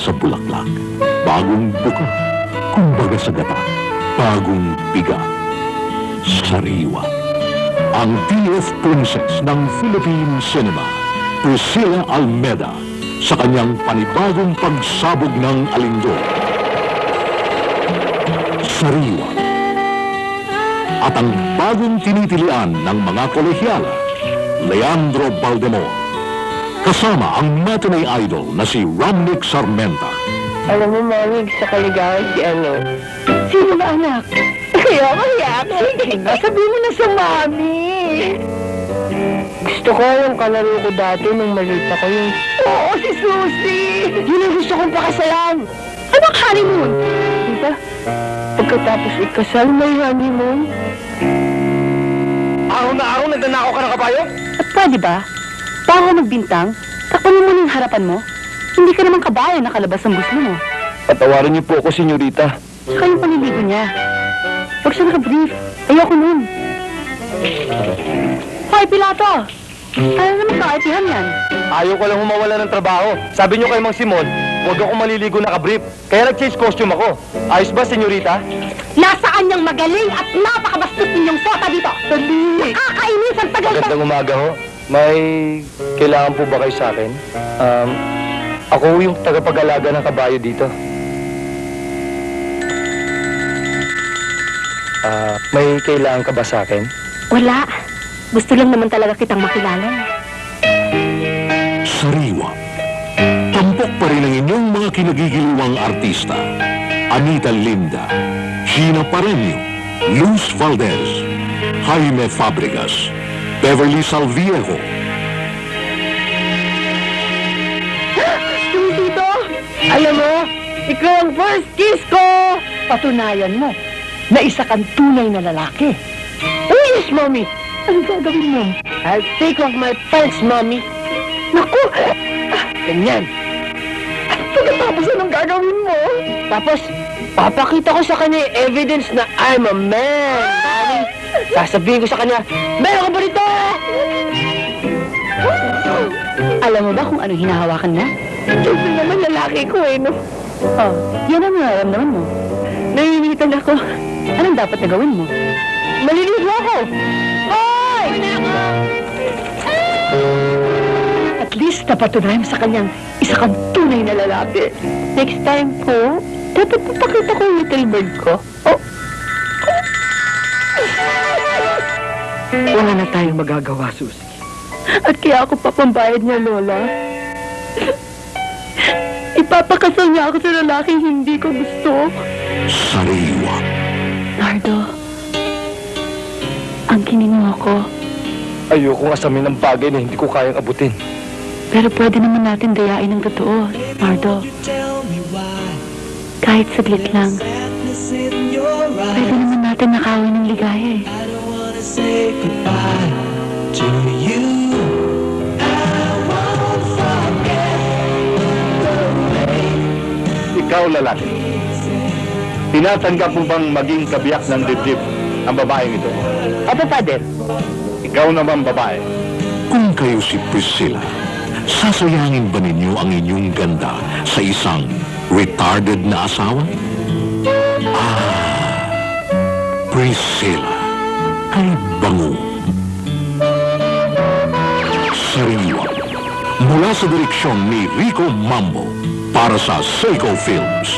sa bulaklak. Bagong buka, kumbaga sa gata. Bagong biga, sariwa. Ang TF Princess ng Philippine Cinema, Priscilla Almeda, sa kanyang panibagong pagsabog ng alindog. Sariwa. At ang bagong tinitilian ng mga kolehiyala, Leandro Baldemor. Kasama ang matinee idol na si Romnick Sarmenta. Alam mo, Mami, sa kaligawan si ano? Sino ba, anak? Kaya kaya ako. Sabi mo na sa Mami. Gusto ko yung kalaro ko dati nung maliit ako yung... Oo, si Susie! Yun ang gusto kong pakasalan. Anong honeymoon? Diba? Pagkatapos ikasal, may honeymoon. Araw na araw, nagnanakaw ka ng kabayo? At pwede ba? Bago magbintang, takpanin mo na yung harapan mo. Hindi ka naman kabayo nakalabas ang buslo mo. Patawarin niyo po ako, senyorita. Saka yung paniligo niya. Huwag siya naka-brief. Ayoko nun. Hoy, Pilato! Ano naman kaartihan yan? Ayaw ko lang humawala ng trabaho. Sabi niyo kay Mang Simon, huwag ako maliligo naka-brief. Kaya nag-change costume ako. Ayos ba, senyorita? Nasaan niyang magaling at napakabastos ninyong sota dito? Dali! Nakakainis ang tagal na... Magandang umaga ho. May kailangan po ba kayo sa akin? Ako yung tagapag-alaga ng kabayo dito. May kailangan ka ba sa akin? Wala. Gusto lang naman talaga kitang makilala. Sariwa. Tampok pa rin ang inyong mga kinagigiliwang artista. Anita Linda, Gina Pareño, Luz Valdez, Jaime Fabregas, Beverly Salviejo. Dito! Alam mo, ikaw ang first kiss ko! Patunayan mo na isa kang tunay na lalaki. Oh yes, Mommy! Anong gagawin mo? I'll take off my pants, Mommy. Naku! Ganyan. Pagkatapos anong gagawin mo? Tapos, papakita ko sa kanya yung evidence na I'm a man, Mommy. Sasabihin ko sa kanya, meron ka ba rito? Alam mo ba kung ano hinahawakan na? Ito naman lalaki ko eh, no? Oh, yan ang nararamdaman mo. Naiinitan ako. Anong dapat na gawin mo? Maliligo ako! Hoy! At least napatunayan sa kanyang isa kang tunay na lalaki. Next time po, dapat papakita ko yung little bird ko. Oh! Wala na tayong magagawa, Susie. At kaya ako papambayad niya, Lola. Ipapakasal niya ako sa lalaking hindi ko gusto. Sariwa. Nardo, ang kiningo ko, Ayokong asamin ng bagay na hindi ko kayang abutin. pero pwede naman natin dayain ng totoo, Nardo. Kahit saglit lang, pwede naman natin nakawin ng ligaya eh. Ikaw, lalaki, tinatanggap mo bang maging kabiyak ng dibdib ang babaeng ito? Opo, Father. Ikaw naman, babae. Kung kayo si Priscilla, sasayangin ba ninyo ang inyong ganda sa isang retarded na asawa? Priscilla, kay bango. Sariwa. Mula sa direksyon ni Rico Mambo para sa Seiko Films.